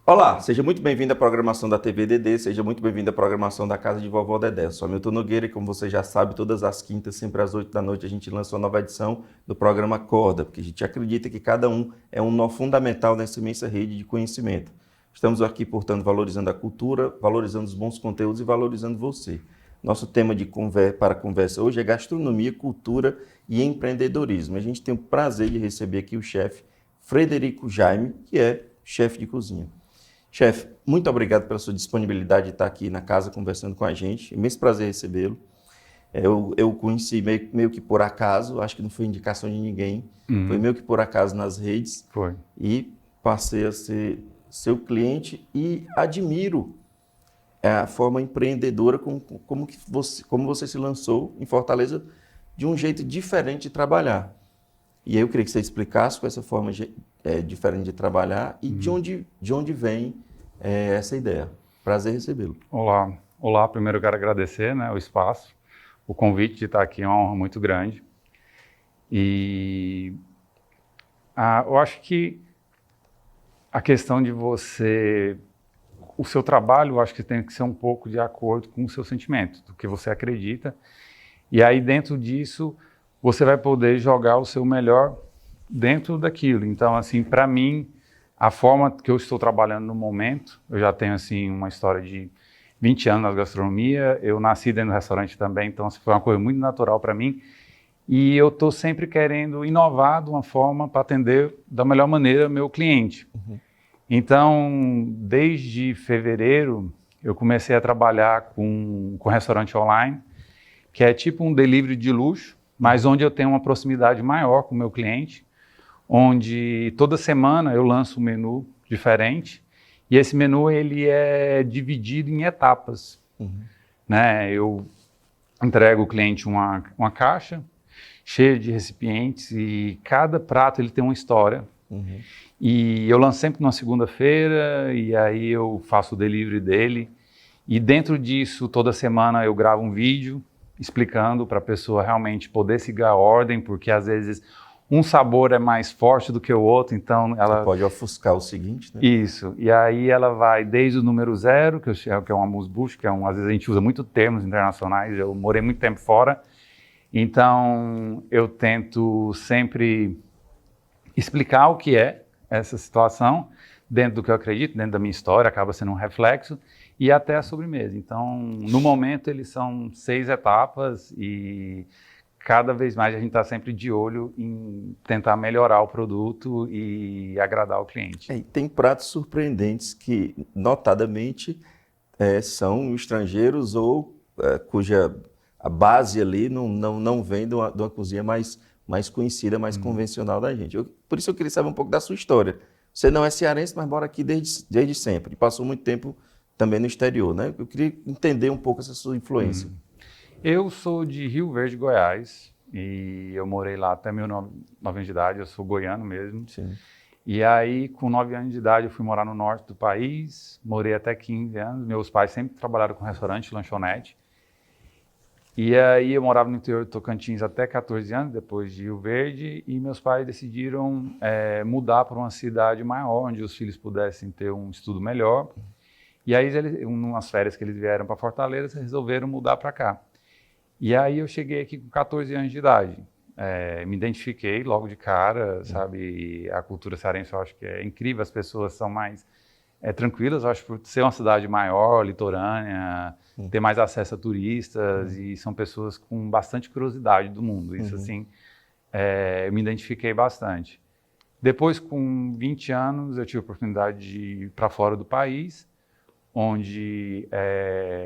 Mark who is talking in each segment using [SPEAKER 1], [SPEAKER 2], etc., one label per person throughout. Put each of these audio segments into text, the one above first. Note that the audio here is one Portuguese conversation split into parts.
[SPEAKER 1] Olá, seja muito bem-vindo à programação da TV DD, seja muito bem-vindo à programação da Casa de Vovó Dedé. Eu sou Milton Nogueira e, como você já sabe, todas as quintas, sempre às 8 da noite, a gente lança uma nova edição do programa Acorda, porque a gente acredita que cada um é um nó fundamental nessa imensa rede de conhecimento. Estamos aqui, portanto, valorizando a cultura, valorizando os bons conteúdos e valorizando você. Nosso tema para a conversa hoje é gastronomia, cultura e empreendedorismo. A gente tem o prazer de receber aqui o chefe Frederico Jaime, que é chefe de cozinha. Chefe, muito obrigado pela sua disponibilidade de estar aqui na casa conversando com a gente. Imenso prazer recebê-lo. Eu conheci meio que por acaso, acho que não foi indicação de ninguém, foi
[SPEAKER 2] Uhum,
[SPEAKER 1] meio que por acaso nas redes
[SPEAKER 2] foi.
[SPEAKER 1] e passei a ser seu cliente e admiro a forma empreendedora como você se lançou em Fortaleza de um jeito diferente de trabalhar. E aí eu queria que você explicasse com essa forma diferente de trabalhar e
[SPEAKER 2] Uhum.
[SPEAKER 1] de onde vem essa ideia. Prazer recebê-lo.
[SPEAKER 2] Olá, olá. Primeiro eu quero agradecer, né, o espaço, o convite de estar aqui é uma honra muito grande. E eu acho que a questão de o seu trabalho, eu acho que tem que ser um pouco de acordo com o seu sentimento, do que você acredita. E aí dentro disso você vai poder jogar o seu melhor dentro daquilo. Então, assim, para mim, a forma que eu estou trabalhando no momento, eu já tenho assim uma história de 20 anos na gastronomia, eu nasci dentro do restaurante também, então assim, foi uma coisa muito natural para mim. E eu estou sempre querendo inovar de uma forma para atender da melhor maneira meu cliente.
[SPEAKER 1] Uhum.
[SPEAKER 2] Então, desde fevereiro, eu comecei a trabalhar com restaurante online, que é tipo um delivery de luxo, mas onde eu tenho uma proximidade maior com o meu cliente, onde toda semana eu lanço um menu diferente e esse menu ele é dividido em etapas,
[SPEAKER 1] Uhum.
[SPEAKER 2] né? Eu entrego o cliente uma caixa cheia de recipientes e cada prato ele tem uma história.
[SPEAKER 1] Uhum.
[SPEAKER 2] E eu lanço sempre numa segunda-feira e aí eu faço o delivery dele. E dentro disso, toda semana eu gravo um vídeo explicando para a pessoa realmente poder seguir a ordem, porque às vezes um sabor é mais forte do que o outro, então
[SPEAKER 1] Você
[SPEAKER 2] ela...
[SPEAKER 1] pode ofuscar o seguinte, né?
[SPEAKER 2] Isso, e aí ela vai desde o número zero, que é um amuse-bouche, às vezes a gente usa muito termos internacionais, eu morei muito tempo fora, então eu tento sempre explicar o que é essa situação, dentro do que eu acredito, dentro da minha história, acaba sendo um reflexo, e até a sobremesa. Então, no momento, eles são 6 etapas e cada vez mais a gente está sempre de olho em tentar melhorar o produto e agradar o cliente.
[SPEAKER 1] E tem pratos surpreendentes que, notadamente, são estrangeiros ou cuja a base ali não vem de uma cozinha mais conhecida, mais
[SPEAKER 2] Hum.
[SPEAKER 1] convencional da gente. Por isso eu queria saber um pouco da sua história. Você não é cearense, mas mora aqui desde sempre. E passou muito tempo também no exterior, né? Eu queria entender um pouco essa sua influência.
[SPEAKER 2] Eu sou de Rio Verde, Goiás, e eu morei lá até meus 9 anos de idade, eu sou goiano mesmo.
[SPEAKER 1] Sim.
[SPEAKER 2] E aí, com 9 anos de idade, eu fui morar no norte do país, morei até 15 anos. Meus pais sempre trabalharam com restaurante, lanchonete. E aí, eu morava no interior de Tocantins até 14 anos, depois de Rio Verde, e meus pais decidiram mudar para uma cidade maior, onde os filhos pudessem ter um estudo melhor. E aí, umas férias que eles vieram para Fortaleza, resolveram mudar para cá. E aí, eu cheguei aqui com 14 anos de idade. Me identifiquei logo de cara, sabe? A cultura cearense eu acho que é incrível, as pessoas são mais tranquilas, eu acho, por ser uma cidade maior, litorânea, ter mais acesso a turistas e são pessoas com bastante curiosidade do mundo. Isso,
[SPEAKER 1] Uhum.
[SPEAKER 2] assim, eu me identifiquei bastante. Depois, com 20 anos, eu tive a oportunidade de ir para fora do país, onde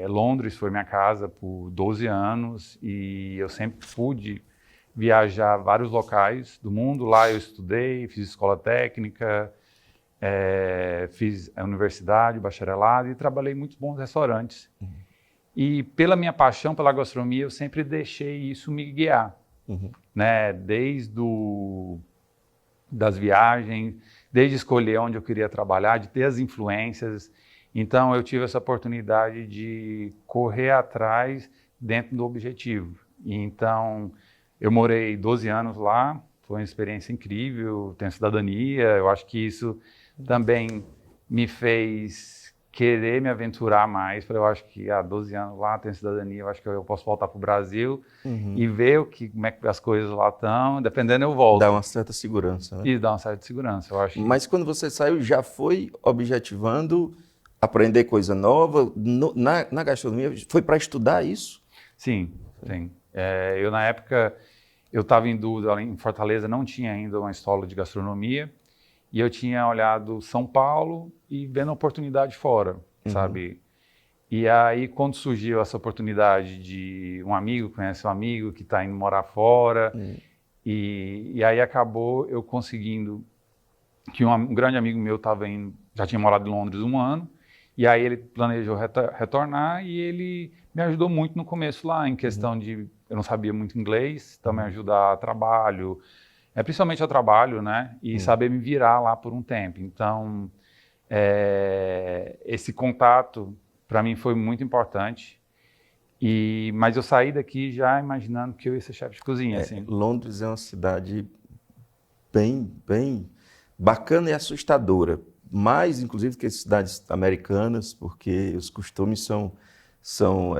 [SPEAKER 2] Londres foi minha casa por 12 anos e eu sempre pude viajar a vários locais do mundo. Lá eu estudei, fiz escola técnica, fiz a universidade, bacharelado e trabalhei em muitos bons restaurantes. E pela minha paixão pela gastronomia, eu sempre deixei isso me guiar,
[SPEAKER 1] Uhum.
[SPEAKER 2] né? Das viagens, desde escolher onde eu queria trabalhar, de ter as influências. Então eu tive essa oportunidade de correr atrás dentro do objetivo. E então eu morei 12 anos lá, foi uma experiência incrível, tenho cidadania, eu acho que isso também me fez querer me aventurar mais. Falei, eu acho que há 12 anos lá tenho cidadania, eu acho que eu posso voltar para o Brasil e ver como é que as coisas lá estão. Dependendo, eu volto.
[SPEAKER 1] Dá uma certa segurança, né?
[SPEAKER 2] E dá uma certa segurança, eu acho.
[SPEAKER 1] Mas quando você saiu, já foi objetivando aprender coisa nova? Na gastronomia, foi para estudar isso?
[SPEAKER 2] Sim, sim. Eu, na época, eu estava em dúvida, em Fortaleza não tinha ainda uma escola de gastronomia, e eu tinha olhado São Paulo e vendo a oportunidade fora, sabe? E aí, quando surgiu essa oportunidade de um amigo conhece um amigo que está indo morar fora, e aí acabou eu conseguindo, que um grande amigo meu já tinha morado em Londres 1 ano, e aí ele planejou retornar e ele me ajudou muito no começo lá, em questão de, eu não sabia muito inglês, então me ajudar a trabalho, principalmente ao trabalho, né, e saber me virar lá por um tempo. Então, esse contato para mim foi muito importante, mas eu saí daqui já imaginando que eu ia ser chefe de cozinha. Assim.
[SPEAKER 1] Londres é uma cidade bem bacana e assustadora, mais inclusive que as cidades americanas, porque os costumes são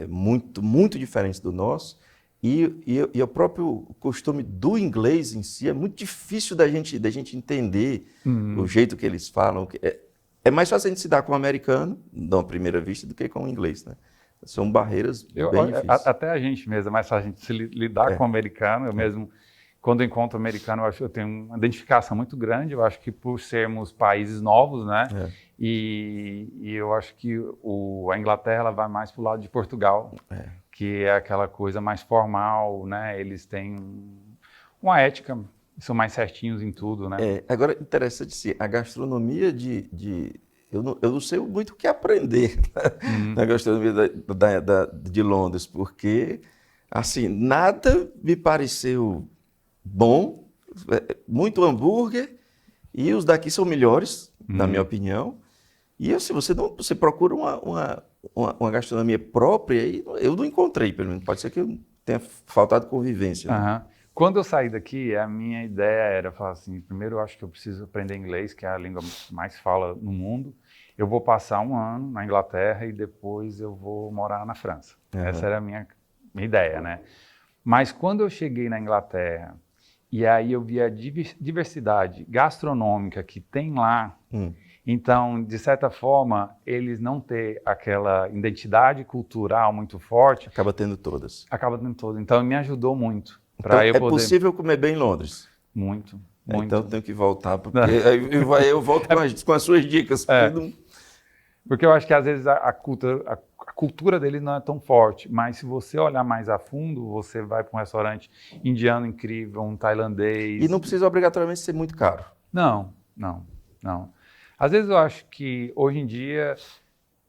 [SPEAKER 1] muito diferentes do nosso, e o próprio costume do inglês em si é muito difícil da gente entender o jeito que eles falam. É mais fácil a gente se dar com o americano, na primeira vista, do que com o inglês, né? São barreiras bem difíceis.
[SPEAKER 2] Até a gente mesmo, é mais fácil a gente se lidar com o americano. Eu mesmo, quando eu encontro o americano, eu acho que eu tenho uma identificação muito grande. Eu acho que por sermos países novos, né? E eu acho que a Inglaterra ela vai mais para o lado de Portugal, que é aquela coisa mais formal, né? Eles têm uma ética, são mais certinhos em tudo, né?
[SPEAKER 1] Agora, interessante sim, a gastronomia eu não sei muito o que aprender na gastronomia de Londres, porque, assim, nada me pareceu bom, muito hambúrguer, e os daqui são melhores, na minha opinião. E assim, você procura uma gastronomia própria, e eu não encontrei, pelo menos. Pode ser que eu tenha faltado convivência. Né?
[SPEAKER 2] Quando eu saí daqui, a minha ideia era falar assim, primeiro eu acho que eu preciso aprender inglês, que é a língua mais fala no mundo. Eu vou passar 1 ano na Inglaterra e depois eu vou morar na França. Essa era a minha ideia, né? Mas quando eu cheguei na Inglaterra e aí eu vi a diversidade gastronômica que tem lá, então, de certa forma, eles não têm aquela identidade cultural muito forte.
[SPEAKER 1] Acaba tendo todas.
[SPEAKER 2] Então, me ajudou muito.
[SPEAKER 1] Então, possível comer bem em Londres?
[SPEAKER 2] Muito.
[SPEAKER 1] Então, tenho que voltar, porque eu volto com as suas dicas.
[SPEAKER 2] Porque eu acho que, às vezes, a cultura deles não é tão forte, mas se você olhar mais a fundo, você vai para um restaurante indiano incrível, um tailandês...
[SPEAKER 1] E não precisa obrigatoriamente ser muito caro.
[SPEAKER 2] Não. Às vezes eu acho que, hoje em dia,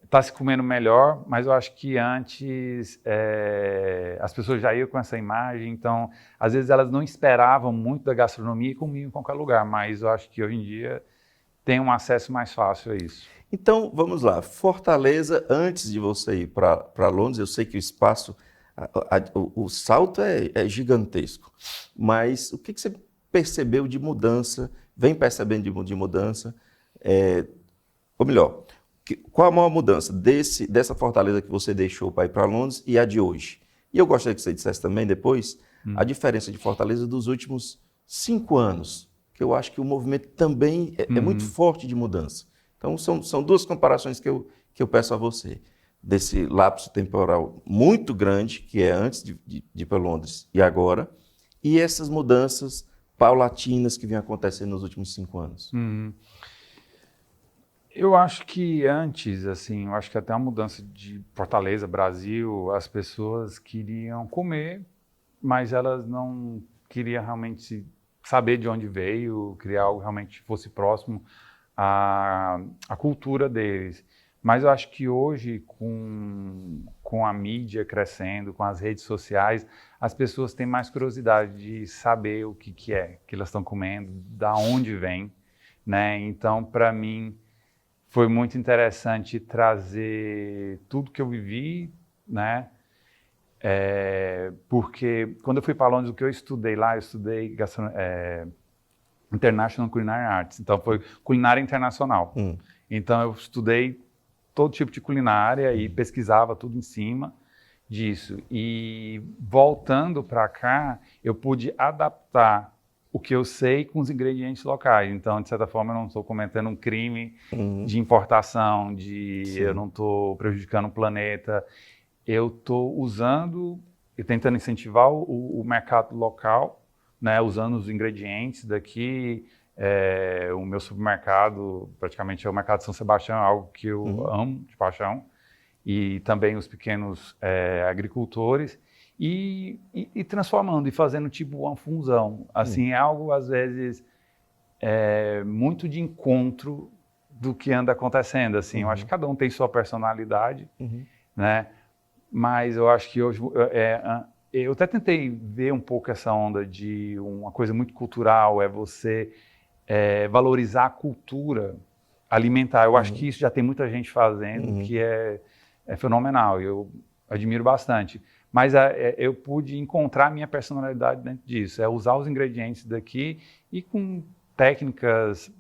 [SPEAKER 2] está se comendo melhor, mas eu acho que antes as pessoas já iam com essa imagem, então, às vezes elas não esperavam muito da gastronomia e comiam em qualquer lugar, mas eu acho que hoje em dia tem um acesso mais fácil a isso.
[SPEAKER 1] Então, vamos lá. Fortaleza, antes de você ir para Londres, eu sei que o espaço, o salto é gigantesco, mas o que você percebeu de mudança, vem percebendo de mudança, ou melhor, qual a maior mudança dessa Fortaleza que você deixou para ir para Londres e a de hoje? E eu gostaria que você dissesse também depois a diferença de Fortaleza dos últimos 5 anos, que eu acho que o movimento também é muito forte de mudança. Então, são duas comparações que eu peço a você. Desse lapso temporal muito grande, que é antes de ir para Londres e agora, e essas mudanças paulatinas que vêm acontecendo nos últimos 5 anos.
[SPEAKER 2] Eu acho que antes, assim, eu acho que até a mudança de Fortaleza, Brasil, as pessoas queriam comer, mas elas não queriam realmente saber de onde veio, criar algo que realmente fosse próximo à cultura deles. Mas eu acho que hoje, com a mídia crescendo, com as redes sociais, as pessoas têm mais curiosidade de saber o que elas estão comendo, da onde vem, né? Então, para mim, foi muito interessante trazer tudo que eu vivi, né? Porque quando eu fui para Londres, o que eu estudei lá, eu estudei International Culinary Arts, então foi culinária internacional. Então eu estudei todo tipo de culinária e pesquisava tudo em cima disso. E voltando para cá, eu pude adaptar o que eu sei com os ingredientes locais. Então, de certa forma, eu não estou cometendo um crime de importação, eu não estou prejudicando o planeta. Eu estou usando e tentando incentivar o mercado local, né, usando os ingredientes daqui. O meu supermercado, praticamente é o Mercado São Sebastião, é algo que eu amo de paixão. E também os pequenos agricultores. E transformando e fazendo tipo uma fusão. Assim, é algo, às vezes, muito de encontro do que anda acontecendo. Assim, eu acho que cada um tem sua personalidade, né? Mas eu acho que hoje... eu até tentei ver um pouco essa onda de uma coisa muito cultural, você valorizar a cultura alimentar. Eu acho que isso já tem muita gente fazendo, que é fenomenal. Eu admiro bastante. Mas eu pude encontrar a minha personalidade dentro disso. É usar os ingredientes daqui e com técnicas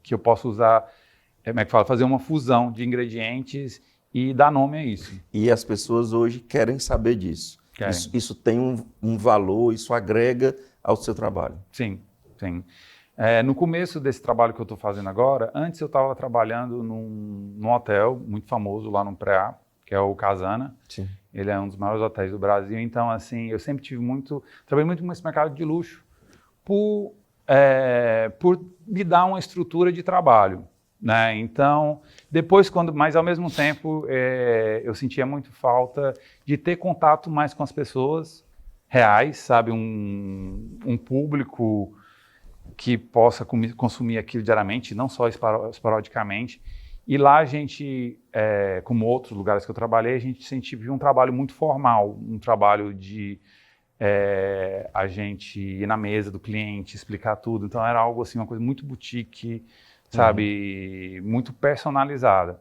[SPEAKER 2] que eu posso usar, como é que fala? Fazer uma fusão de ingredientes e dar nome a isso.
[SPEAKER 1] E as pessoas hoje querem saber disso. Isso tem um valor, isso agrega ao seu trabalho.
[SPEAKER 2] Sim, sim. No começo desse trabalho que eu estou fazendo agora, antes eu estava trabalhando num hotel muito famoso lá no Preá, que é o Casana.
[SPEAKER 1] Sim.
[SPEAKER 2] Ele é um dos maiores hotéis do Brasil. Então, assim, eu sempre trabalhei muito nesse mercado de luxo por me dar uma estrutura de trabalho, né? Então, mas ao mesmo tempo, eu sentia muito falta de ter contato mais com as pessoas reais, sabe? Um público que possa consumir aquilo diariamente, não só esporadicamente. E lá a gente, como outros lugares que eu trabalhei, a gente sempre viu um trabalho muito formal, um trabalho de a gente ir na mesa do cliente, explicar tudo. Então era algo assim, uma coisa muito boutique, sabe, muito personalizada.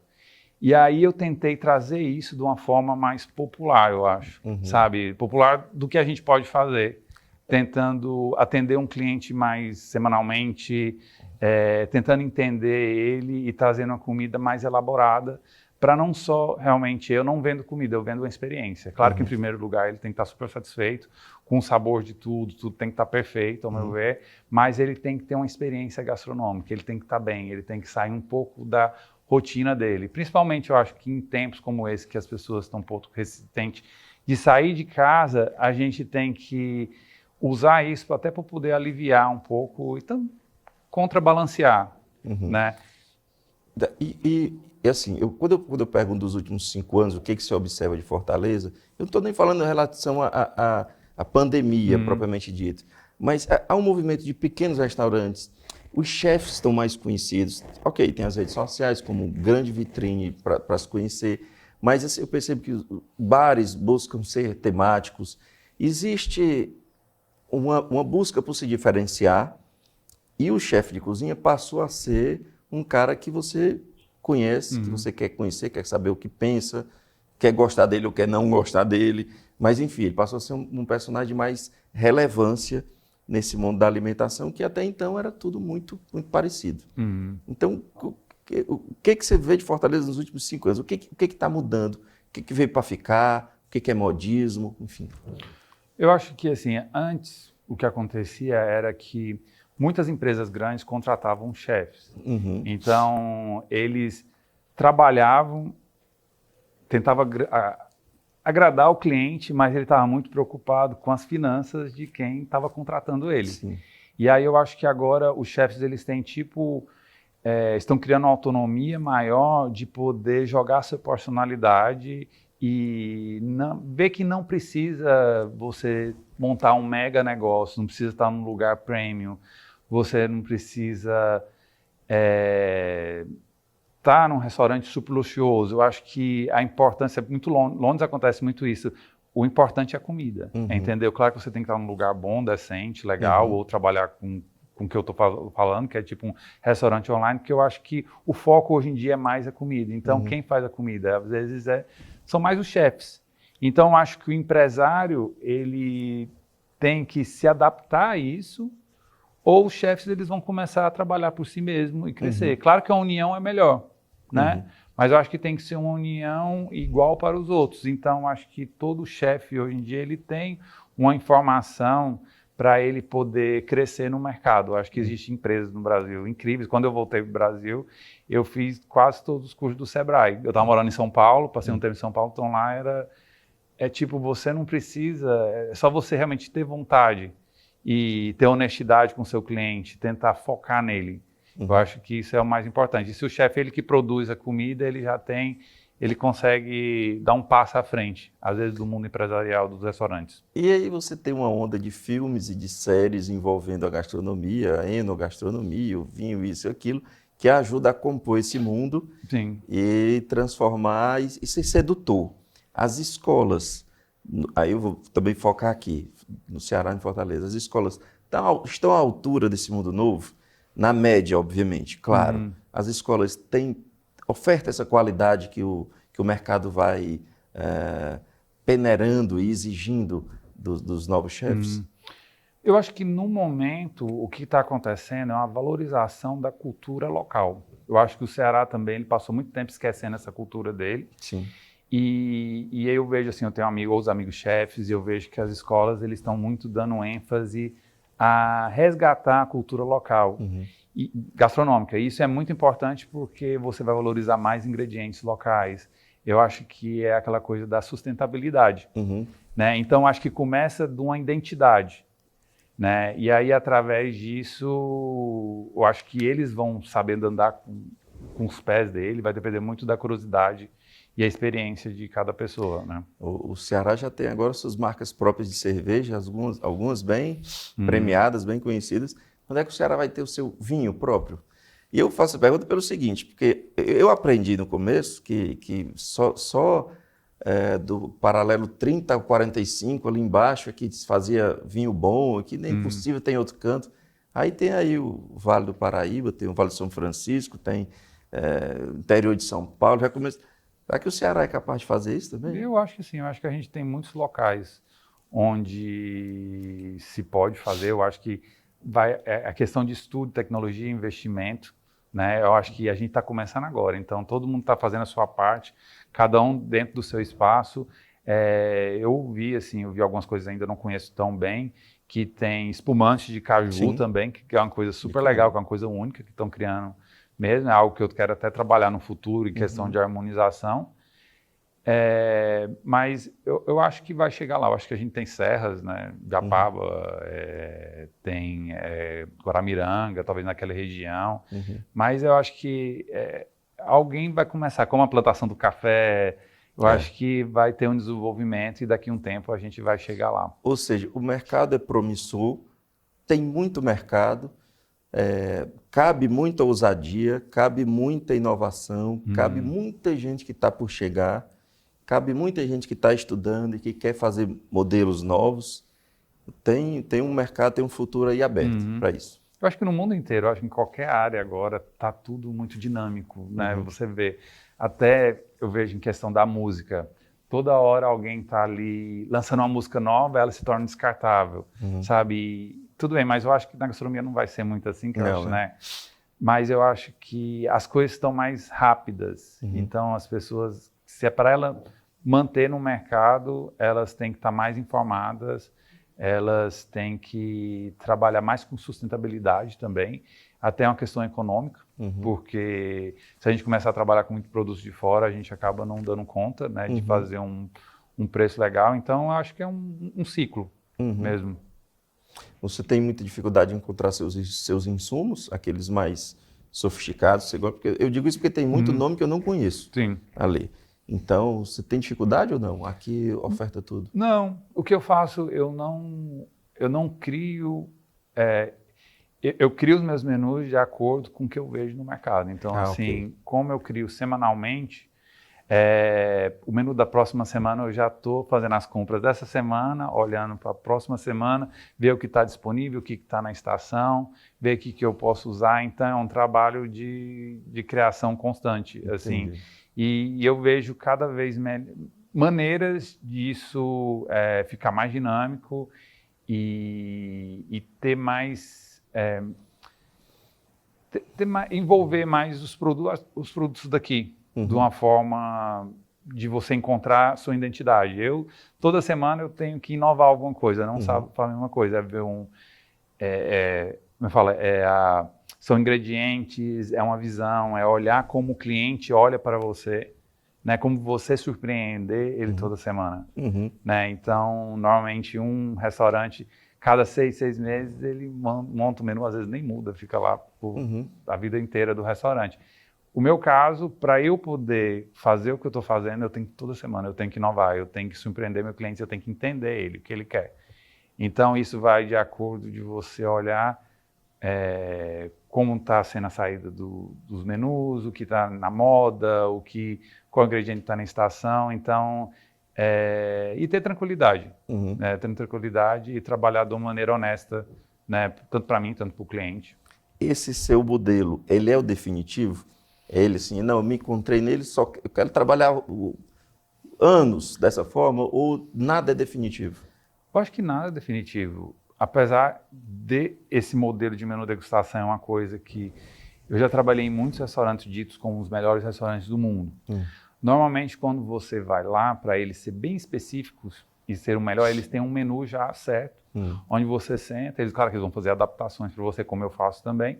[SPEAKER 2] E aí eu tentei trazer isso de uma forma mais popular, eu acho, sabe, popular do que a gente pode fazer, tentando atender um cliente mais semanalmente, tentando entender ele e trazendo uma comida mais elaborada, para não só, realmente, eu não vendo comida, eu vendo uma experiência. Claro que, em primeiro lugar, ele tem que estar super satisfeito com o sabor de tudo tem que estar perfeito, ao meu ver, mas ele tem que ter uma experiência gastronômica, ele tem que estar bem, ele tem que sair um pouco da rotina dele. Principalmente, eu acho que em tempos como esse, que as pessoas estão um pouco resistentes de sair de casa, a gente tem que usar isso até para poder aliviar um pouco, então, contrabalancear, né?
[SPEAKER 1] E assim, quando eu pergunto dos últimos 5 anos, o que você observa de Fortaleza, eu não estou nem falando em relação à pandemia, propriamente dita, mas há um movimento de pequenos restaurantes, os chefes estão mais conhecidos, ok, tem as redes sociais como grande vitrine para se conhecer, mas assim, eu percebo que os bares buscam ser temáticos, existe uma busca por se diferenciar, e o chefe de cozinha passou a ser um cara que você conhece, que você quer conhecer, quer saber o que pensa, quer gostar dele ou quer não gostar dele. Mas, enfim, ele passou a ser um personagem de mais relevância nesse mundo da alimentação, que até então era tudo muito, muito parecido. Então, o que você vê de Fortaleza nos últimos 5 anos? O que está mudando? O que veio para ficar? O que é modismo? Enfim.
[SPEAKER 2] Eu acho que, assim, antes o que acontecia era que muitas empresas grandes contratavam chefes. Então, eles trabalhavam, tentavam agradar o cliente, mas ele estava muito preocupado com as finanças de quem estava contratando ele.
[SPEAKER 1] Sim.
[SPEAKER 2] E aí eu acho que agora os chefes eles têm estão criando uma autonomia maior de poder jogar sua personalidade e ver que não precisa você montar um mega negócio, não precisa estar num lugar premium, você não precisa estar num restaurante super luxuoso. Eu acho que a importância, muito Londres acontece muito isso, o importante é a comida, entendeu? Claro que você tem que estar num lugar bom, decente, legal, ou trabalhar com o que eu estou falando, que é tipo um restaurante online, porque eu acho que o foco hoje em dia é mais a comida. Então, quem faz a comida? Às vezes são mais os chefes. Então, eu acho que o empresário, ele tem que se adaptar a isso, ou os chefes eles vão começar a trabalhar por si mesmo e crescer. Claro que a união é melhor, né? Mas eu acho que tem que ser uma união igual para os outros. Então, acho que todo chefe hoje em dia ele tem uma informação para ele poder crescer no mercado. Eu acho que existem empresas no Brasil incríveis. Quando eu voltei para o Brasil, eu fiz quase todos os cursos do Sebrae. Eu estava morando em São Paulo, passei um tempo em São Paulo, então lá é tipo, você não precisa, é só você realmente ter vontade e ter honestidade com o seu cliente, tentar focar nele. Eu acho que isso é o mais importante. E se o chefe ele que produz a comida, ele consegue dar um passo à frente, às vezes, do mundo empresarial dos restaurantes.
[SPEAKER 1] E aí você tem uma onda de filmes e de séries envolvendo a gastronomia, a enogastronomia, o vinho, isso e aquilo, que ajuda a compor esse mundo.
[SPEAKER 2] Sim.
[SPEAKER 1] E transformar e ser sedutor. As escolas, aí eu vou também focar aqui, no Ceará, em Fortaleza, as escolas estão à altura desse mundo novo? Na média, obviamente, claro. As escolas ofertam essa qualidade que o mercado vai peneirando e exigindo dos novos chefes?
[SPEAKER 2] Eu acho que, no momento, o que está acontecendo é uma valorização da cultura local. Eu acho que o Ceará também ele passou muito tempo esquecendo essa cultura dele.
[SPEAKER 1] Sim.
[SPEAKER 2] E aí eu vejo, assim, eu tenho outros amigos chefes, e eu vejo que as escolas eles estão muito dando ênfase a resgatar a cultura local e gastronômica. E isso é muito importante porque você vai valorizar mais ingredientes locais. Eu acho que é aquela coisa da sustentabilidade. Né? Então, acho que começa de uma identidade. Né? E aí, através disso, eu acho que eles vão sabendo andar com os pés dele, vai depender muito da curiosidade e a experiência de cada pessoa. Né?
[SPEAKER 1] O Ceará já tem agora suas marcas próprias de cerveja, algumas bem premiadas, bem conhecidas. Quando é que o Ceará vai ter o seu vinho próprio? E eu faço a pergunta pelo seguinte, porque eu aprendi no começo que só do paralelo 30 ao 45, ali embaixo, é que se fazia vinho bom, que nem possível tem outro canto. Aí tem aí o Vale do Paraíba, tem o Vale do São Francisco, tem o interior de São Paulo, já começa... Será que o Ceará é capaz de fazer isso também?
[SPEAKER 2] Eu acho que sim, eu acho que a gente tem muitos locais onde se pode fazer. Eu acho que a questão de estudo, tecnologia, investimento, né? Eu acho que a gente está começando agora, então todo mundo está fazendo a sua parte, cada um dentro do seu espaço. Eu vi algumas coisas ainda não conheço tão bem, que tem espumante de caju também, que é uma coisa super legal, que é uma coisa única que estão criando mesmo, é algo que eu quero até trabalhar no futuro em questão de harmonização. Mas eu acho que vai chegar lá. Eu acho que a gente tem serras, né? Japaba, tem Guaramiranga, talvez naquela região. Mas eu acho que alguém vai começar, como a plantação do café, eu acho que vai ter um desenvolvimento e daqui a um tempo a gente vai chegar lá.
[SPEAKER 1] Ou seja, o mercado é promissor, tem muito mercado, cabe muita ousadia, cabe muita inovação, cabe muita gente que está por chegar, cabe muita gente que está estudando e que quer fazer modelos novos. Tem um mercado, tem um futuro aí aberto para isso.
[SPEAKER 2] Eu acho que no mundo inteiro, eu acho que em qualquer área agora está tudo muito dinâmico, né? Você vê, até eu vejo em questão da música, toda hora alguém está ali lançando uma música nova, ela se torna descartável, sabe? E tudo bem, mas eu acho que na gastronomia não vai ser muito assim, né? Mas eu acho que as coisas estão mais rápidas, então as pessoas, se é para ela manter no mercado, elas têm que estar mais informadas, elas têm que trabalhar mais com sustentabilidade também, até uma questão econômica, porque se a gente começar a trabalhar com muito produto de fora, a gente acaba não dando conta, né, de fazer um preço legal. Então, eu acho que é um ciclo mesmo.
[SPEAKER 1] Você tem muita dificuldade em encontrar seus insumos, aqueles mais sofisticados? Porque eu digo isso porque tem muito nome que eu não conheço ali. Então, você tem dificuldade ou não? Aqui oferta tudo.
[SPEAKER 2] Não, o que eu faço, eu não crio... eu crio os meus menus de acordo com o que eu vejo no mercado. Então, como eu crio semanalmente, o menu da próxima semana eu já estou fazendo as compras dessa semana, olhando para a próxima semana, ver o que está disponível, o que está na estação, ver o que eu posso usar. Então, é um trabalho de criação constante, assim. E eu vejo cada vez maneiras disso ficar mais dinâmico e ter mais envolver mais os produtos daqui, de uma forma de você encontrar sua identidade. Toda semana eu tenho que inovar alguma coisa, não sabe falar a mesma coisa, ver como eu falo, são ingredientes, é uma visão, é olhar como o cliente olha para você, né, como você surpreender ele toda semana. Né? Então, normalmente um restaurante, cada 6 meses, ele monta o menu, às vezes nem muda, fica lá a vida inteira do restaurante. O meu caso, para eu poder fazer o que eu estou fazendo, toda semana eu tenho que inovar, eu tenho que surpreender meu cliente, eu tenho que entender ele, o que ele quer. Então, isso vai de acordo de você olhar como está sendo a saída dos menus, o que está na moda, qual ingrediente está na estação. Então, e ter tranquilidade, né? Ter tranquilidade e trabalhar de uma maneira honesta, né? Tanto para mim, tanto para o cliente.
[SPEAKER 1] Esse seu modelo, ele é o definitivo? Ele assim, não, eu me encontrei nele, só que eu quero trabalhar anos dessa forma, ou nada é definitivo?
[SPEAKER 2] Eu acho que nada é definitivo. Apesar de esse modelo de menu degustação é uma coisa que eu já trabalhei em muitos restaurantes ditos como os melhores restaurantes do mundo. Normalmente, quando você vai lá, para eles ser bem específicos e ser o melhor, eles têm um menu já certo, onde você senta. Claro que eles vão fazer adaptações para você, como eu faço também.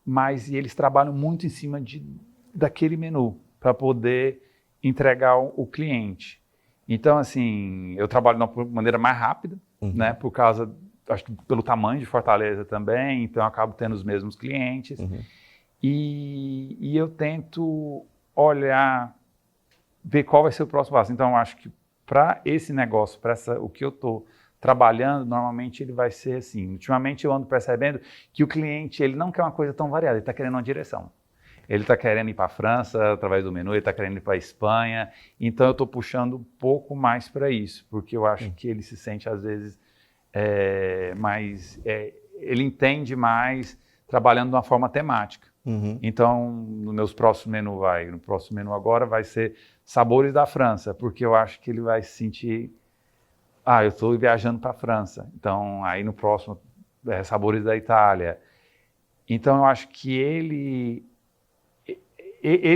[SPEAKER 2] Mas eles trabalham muito em cima daquele menu, para poder entregar o cliente. Então, assim, eu trabalho de uma maneira mais rápida, né? Por causa, acho que pelo tamanho de Fortaleza também, então eu acabo tendo os mesmos clientes. E eu tento olhar, ver qual vai ser o próximo passo. Então, eu acho que para esse negócio, o que eu estou trabalhando, normalmente ele vai ser assim. Ultimamente eu ando percebendo que o cliente ele não quer uma coisa tão variada, ele está querendo uma direção. Ele está querendo ir para a França através do menu, ele está querendo ir para a Espanha. Então eu estou puxando um pouco mais para isso, porque eu acho que ele se sente às vezes ele entende mais trabalhando de uma forma temática. Então, no próximo menu agora vai ser sabores da França, porque eu acho que ele vai se sentir, eu estou viajando para a França. Então, aí no próximo, sabores da Itália. Então, eu acho que ele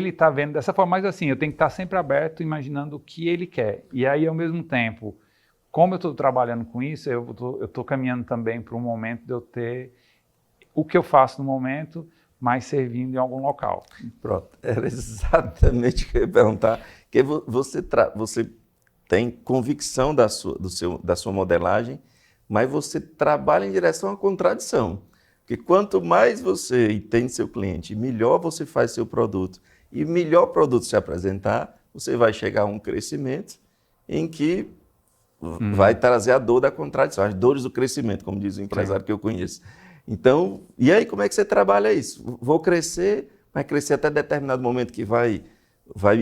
[SPEAKER 2] está vendo dessa forma, mas assim, eu tenho que estar sempre aberto, imaginando o que ele quer. E aí, ao mesmo tempo, como eu estou trabalhando com isso, eu estou caminhando também para um momento de eu ter o que eu faço no momento, mas servindo em algum local.
[SPEAKER 1] Pronto, era exatamente o que eu ia perguntar, que você tem convicção da sua modelagem, mas você trabalha em direção à contradição. Porque quanto mais você entende seu cliente, melhor você faz seu produto, e melhor o produto se apresentar, você vai chegar a um crescimento em que vai trazer a dor da contradição, as dores do crescimento, como diz o empresário que eu conheço. Então, e aí como é que você trabalha isso? Vou crescer, vai crescer até determinado momento que vai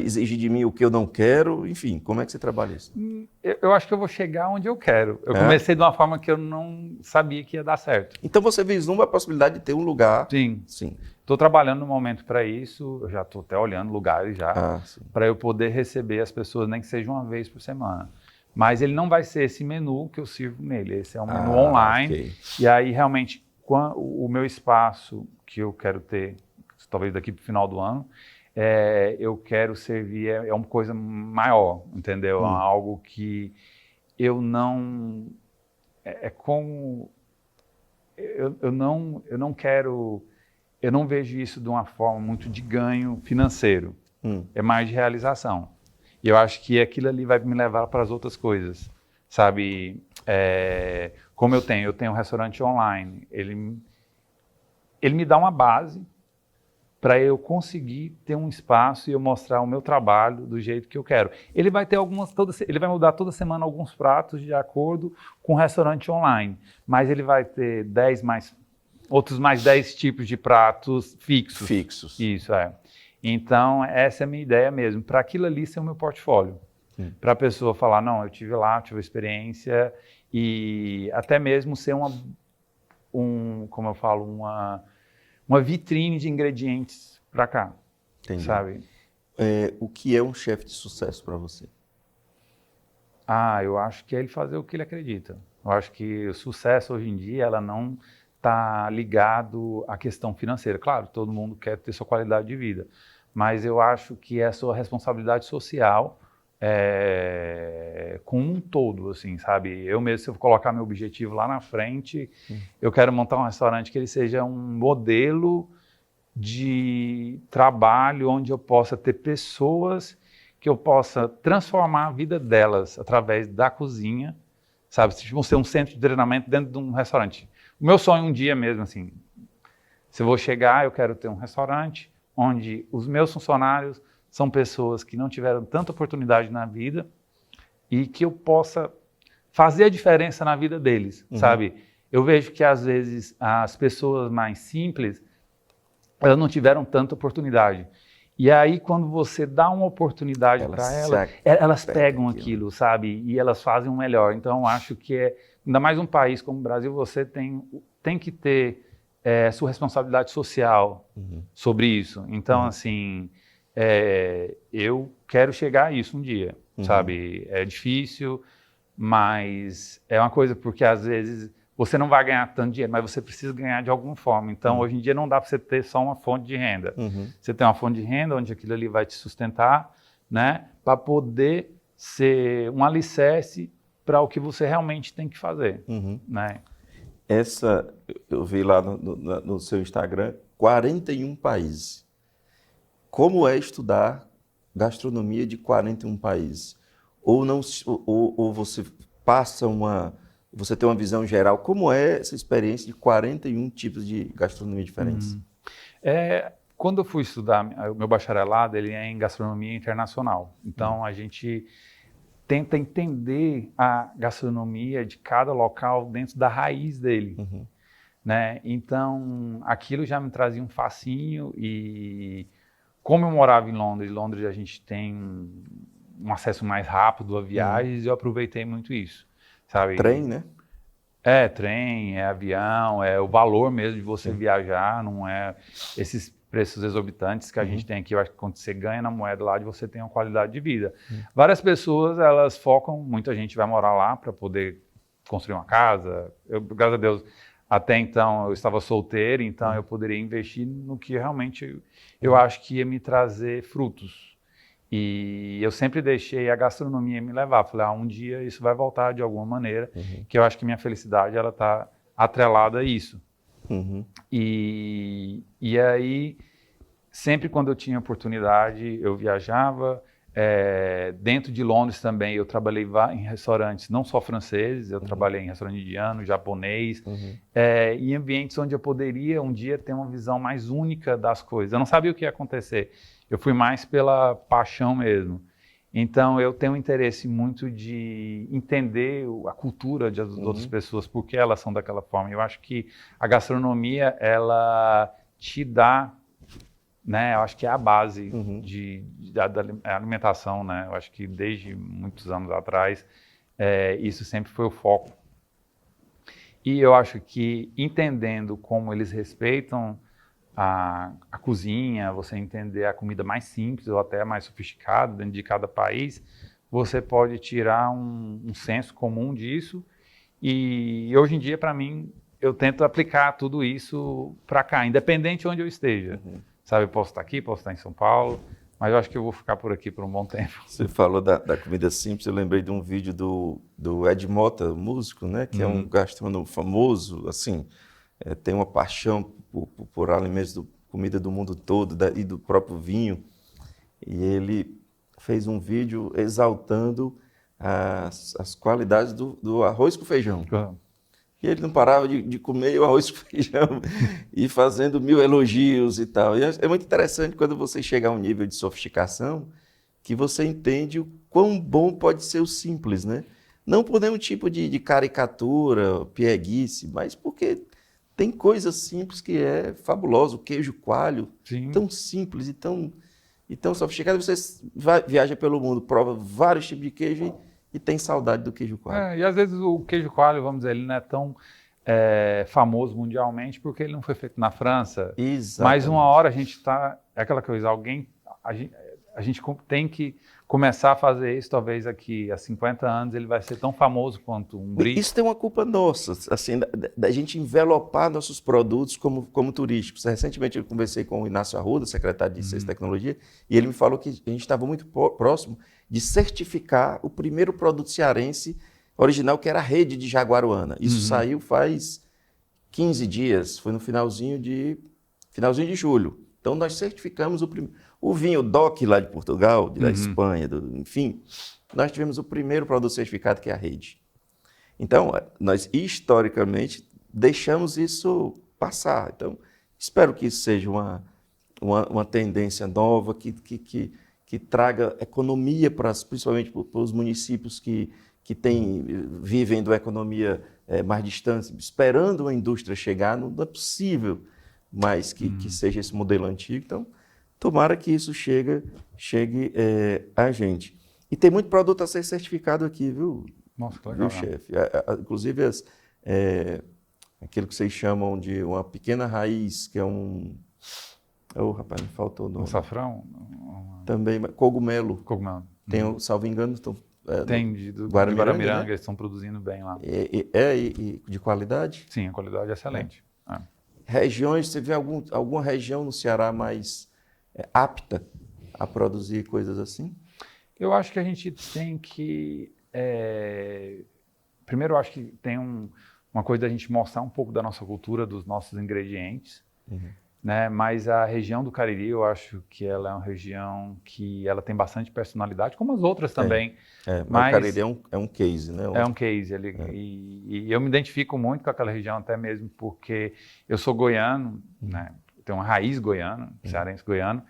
[SPEAKER 1] exigir de mim o que eu não quero, enfim, como é que você trabalha isso?
[SPEAKER 2] Eu acho que eu vou chegar onde eu quero. Eu comecei de uma forma que eu não sabia que ia dar certo.
[SPEAKER 1] Então você vislumbra a possibilidade de ter um lugar...
[SPEAKER 2] Sim.
[SPEAKER 1] Sim.
[SPEAKER 2] Estou trabalhando no momento para isso, eu já estou até olhando lugares já, para eu poder receber as pessoas, nem que seja uma vez por semana. Mas ele não vai ser esse menu que eu sirvo nele, esse é um menu online. E aí, realmente, o meu espaço que eu quero ter, talvez daqui para o final do ano, eu quero servir, é uma coisa maior, entendeu? Algo que eu não... como... Eu não quero... Eu não vejo isso de uma forma muito de ganho financeiro. É mais de realização. E eu acho que aquilo ali vai me levar para as outras coisas, sabe? Como eu tenho um restaurante online, ele me dá uma base para eu conseguir ter um espaço e eu mostrar o meu trabalho do jeito que eu quero. Ele vai ter ele vai mudar toda semana alguns pratos de acordo com o restaurante online, mas ele vai ter outros mais 10 tipos de pratos fixos.
[SPEAKER 1] Fixos.
[SPEAKER 2] Isso, Então, essa é a minha ideia mesmo, para aquilo ali ser o meu portfólio. Para a pessoa falar, não, eu tive lá, tive experiência, e até mesmo ser como eu falo, uma vitrine de ingredientes para cá.
[SPEAKER 1] Entendi.
[SPEAKER 2] Sabe?
[SPEAKER 1] O que é um chefe de sucesso para você?
[SPEAKER 2] Eu acho que é ele fazer o que ele acredita. Eu acho que o sucesso hoje em dia, ela não está ligado à questão financeira. Claro, todo mundo quer ter sua qualidade de vida, mas eu acho que é a sua responsabilidade social como um todo, assim, sabe? Eu mesmo, se eu colocar meu objetivo lá na frente, eu quero montar um restaurante que ele seja um modelo de trabalho onde eu possa ter pessoas que eu possa transformar a vida delas através da cozinha, sabe? Se vão ser um centro de treinamento dentro de um restaurante. O meu sonho um dia mesmo, assim, se eu vou chegar, eu quero ter um restaurante onde os meus funcionários são pessoas que não tiveram tanta oportunidade na vida e que eu possa fazer a diferença na vida deles, sabe? Eu vejo que, às vezes, as pessoas mais simples, elas não tiveram tanta oportunidade. E aí, quando você dá uma oportunidade para elas pegam aquilo, sabe? E elas fazem o melhor. Então, eu acho que ainda mais um país como o Brasil, você tem que ter sua responsabilidade social sobre isso. Então, assim, eu quero chegar a isso um dia, sabe? É difícil, mas é uma coisa porque, às vezes, você não vai ganhar tanto dinheiro, mas você precisa ganhar de alguma forma. Então, hoje em dia, não dá para você ter só uma fonte de renda. Você tem uma fonte de renda onde aquilo ali vai te sustentar, né? Para poder ser um alicerce para o que você realmente tem que fazer, né?
[SPEAKER 1] Eu vi lá no seu Instagram, 41 países. Como é estudar gastronomia de 41 países? Ou você passa você tem uma visão geral, como é essa experiência de 41 tipos de gastronomia diferentes?
[SPEAKER 2] Quando eu fui estudar, o meu bacharelado, ele é em gastronomia internacional. Então, a gente tenta entender a gastronomia de cada local dentro da raiz dele, né? Então, aquilo já me trazia um fascínio e como eu morava em Londres a gente tem um acesso mais rápido a viagens, eu aproveitei muito isso, sabe?
[SPEAKER 1] Trem, né?
[SPEAKER 2] Trem, avião, o valor mesmo de você viajar, não é esses preços exorbitantes que a gente tem aqui. Eu acho que quando você ganha na moeda lá, você tem uma qualidade de vida. Várias pessoas, elas focam, muita gente vai morar lá para poder construir uma casa. Eu, graças a Deus, até então eu estava solteiro, então eu poderia investir no que realmente eu acho que ia me trazer frutos. E eu sempre deixei a gastronomia me levar. Falei, um dia isso vai voltar de alguma maneira, que eu acho que minha felicidade ela está atrelada a isso. E aí, sempre quando eu tinha oportunidade, eu viajava. Dentro de Londres também, eu trabalhei em restaurantes, não só franceses, eu trabalhei em restaurante indiano, japonês, em ambientes onde eu poderia um dia ter uma visão mais única das coisas. Eu não sabia o que ia acontecer. Eu fui mais pela paixão mesmo. Então, eu tenho um interesse muito de entender a cultura das outras pessoas, por que elas são daquela forma. Eu acho que a gastronomia, ela te dá, né? Eu acho que é a base da alimentação, né? Eu acho que desde muitos anos atrás, isso sempre foi o foco. E eu acho que entendendo como eles respeitam a cozinha, você entender a comida mais simples ou até mais sofisticada dentro de cada país, você pode tirar um senso comum disso. E hoje em dia, para mim, eu tento aplicar tudo isso para cá, independente de onde eu esteja. Sabe, eu posso estar aqui, posso estar em São Paulo, mas eu acho que eu vou ficar por aqui por um bom tempo.
[SPEAKER 1] Você falou da comida simples, eu lembrei de um vídeo do Ed Mota, músico, né? Que é um gastrônomo famoso, assim, tem uma paixão por alimentos, comida do mundo todo e do próprio vinho. E ele fez um vídeo exaltando as qualidades do arroz com feijão. E ele não parava de comer o arroz com feijão e fazendo 1000 elogios e tal. E é muito interessante quando você chega a um nível de sofisticação que você entende o quão bom pode ser o simples, né? Não por nenhum tipo de caricatura, pieguice, mas porque tem coisas simples que é fabuloso. O queijo coalho, tão simples e tão sofisticado. Você viaja pelo mundo, prova vários tipos de queijo e tem saudade do queijo coalho.
[SPEAKER 2] E às vezes o queijo coalho, vamos dizer, ele não é tão famoso mundialmente porque ele não foi feito na França.
[SPEAKER 1] Exatamente.
[SPEAKER 2] Mas uma hora a gente está... É aquela coisa, a gente tem que começar a fazer isso, talvez aqui a 50 anos ele vai ser tão famoso quanto um brie.
[SPEAKER 1] Isso tem uma culpa nossa, assim, da gente envelopar nossos produtos como turísticos. Recentemente eu conversei com o Inácio Arruda, secretário de Ciência e Tecnologia, e ele me falou que a gente estava muito próximo de certificar o primeiro produto cearense original, que era a rede de Jaguaruana. Isso saiu faz 15 dias, foi no finalzinho de julho. Então nós certificamos o vinho DOC lá de Portugal, da Espanha, enfim, nós tivemos o primeiro produto certificado, que é a rede. Então, nós historicamente deixamos isso passar. Então, espero que isso seja uma tendência nova, que traga economia, principalmente para os municípios que vivem de uma economia mais distante, esperando uma indústria chegar. Não é possível mais que seja esse modelo antigo. Então, tomara que isso chegue a gente. E tem muito produto a ser certificado aqui, viu?
[SPEAKER 2] Nossa, que legal.
[SPEAKER 1] Viu, chefe? Inclusive, aquilo que vocês chamam de uma pequena raiz, que é rapaz, me faltou o nome.
[SPEAKER 2] Açafrão?
[SPEAKER 1] Também, cogumelo.
[SPEAKER 2] Cogumelo.
[SPEAKER 1] Tem, salvo engano,
[SPEAKER 2] tem de Guaramiranga, né? Eles estão produzindo bem lá.
[SPEAKER 1] E de qualidade?
[SPEAKER 2] Sim, a qualidade é excelente.
[SPEAKER 1] Regiões, você vê alguma região no Ceará mais apta a produzir coisas assim?
[SPEAKER 2] Eu acho que a gente tem que... Primeiro, eu acho que tem uma coisa da gente mostrar um pouco da nossa cultura, dos nossos ingredientes, né? Mas a região do Cariri, eu acho que ela é uma região que ela tem bastante personalidade, como as outras também.
[SPEAKER 1] Mas o Cariri é um case, né?
[SPEAKER 2] É um case. E eu me identifico muito com aquela região, até mesmo porque eu sou goiano, né? Tenho uma raiz goiana, cearense goiano,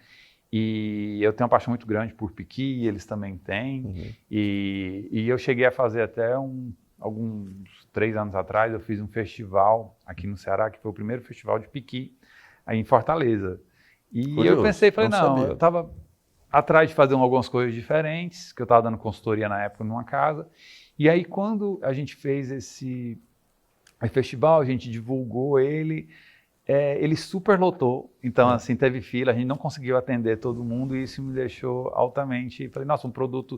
[SPEAKER 2] e eu tenho uma paixão muito grande por piqui, eles também têm. E eu cheguei a fazer até alguns 3 anos atrás, eu fiz um festival aqui no Ceará, que foi o primeiro festival de piqui, aí em Fortaleza. E
[SPEAKER 1] Curioso,
[SPEAKER 2] eu pensei, falei, não,
[SPEAKER 1] sabia.
[SPEAKER 2] eu estava atrás de fazer algumas coisas diferentes, que eu estava dando consultoria na época numa casa. E aí, quando a gente fez esse festival, a gente divulgou ele superlotou. Então, assim, teve fila, a gente não conseguiu atender todo mundo e isso me deixou altamente... Falei, nossa, um produto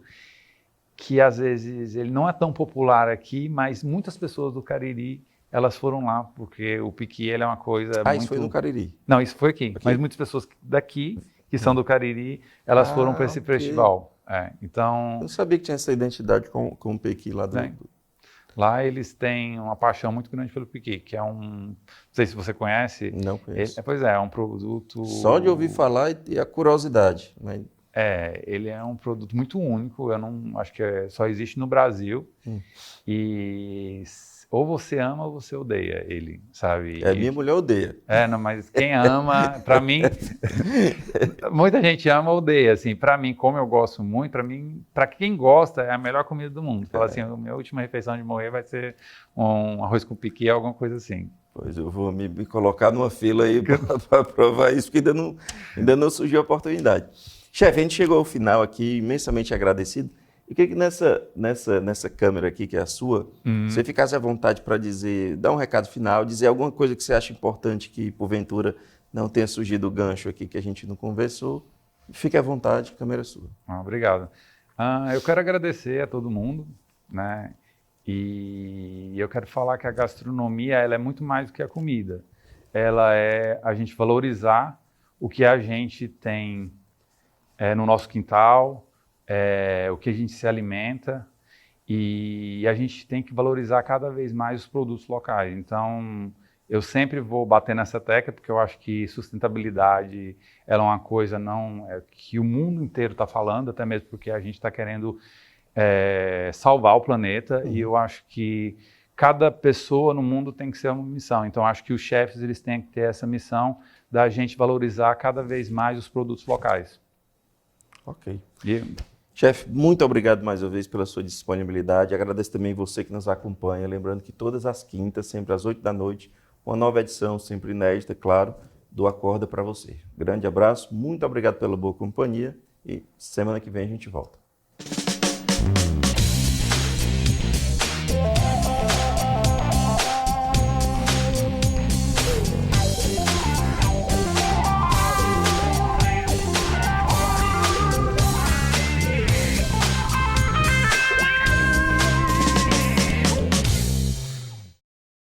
[SPEAKER 2] que às vezes ele não é tão popular aqui, mas muitas pessoas do Cariri, elas foram lá, porque o piqui ele é uma coisa muito...
[SPEAKER 1] Isso foi no Cariri?
[SPEAKER 2] Não, isso foi aqui. Mas muitas pessoas daqui, que são do Cariri, elas foram para esse festival. Então... Eu
[SPEAKER 1] não sabia que tinha essa identidade com o pequi lá
[SPEAKER 2] Lá eles têm uma paixão muito grande pelo piqui, que é não sei se você conhece.
[SPEAKER 1] Não conheço.
[SPEAKER 2] Pois é um produto...
[SPEAKER 1] Só de ouvir falar e a curiosidade. Mas...
[SPEAKER 2] ele é um produto muito único, eu não acho que só existe no Brasil. E ou você ama ou você odeia ele, sabe?
[SPEAKER 1] Minha mulher odeia.
[SPEAKER 2] Não, mas quem ama, para mim, muita gente ama ou odeia, assim, para mim, como eu gosto muito, para quem gosta, é a melhor comida do mundo. Fala assim, a minha última refeição de morrer vai ser um arroz com piqui, alguma coisa assim.
[SPEAKER 1] Pois eu vou me colocar numa fila aí para provar isso, porque ainda não surgiu a oportunidade. Chefe, a gente chegou ao final aqui, imensamente agradecido. Eu queria que nessa câmera aqui, que é a sua, você ficasse à vontade para dar um recado final, dizer alguma coisa que você acha importante que, porventura, não tenha surgido o gancho aqui que a gente não conversou. Fique à vontade, a câmera é sua.
[SPEAKER 2] Obrigado. Eu quero agradecer a todo mundo, né? E eu quero falar que a gastronomia ela é muito mais do que a comida. Ela é a gente valorizar o que a gente tem no nosso quintal, o que a gente se alimenta, e a gente tem que valorizar cada vez mais os produtos locais. Então, eu sempre vou bater nessa tecla, porque eu acho que sustentabilidade ela é uma coisa que o mundo inteiro está falando, até mesmo porque a gente está querendo salvar o planeta, e eu acho que cada pessoa no mundo tem que ser uma missão. Então, acho que os chefes eles têm que ter essa missão da gente valorizar cada vez mais os produtos locais.
[SPEAKER 1] Ok. Chefe, muito obrigado mais uma vez pela sua disponibilidade. Agradeço também você que nos acompanha. Lembrando que todas as quintas, sempre às 8 da noite, uma nova edição, sempre inédita, claro, do Acorda para você. Grande abraço, muito obrigado pela boa companhia e semana que vem a gente volta.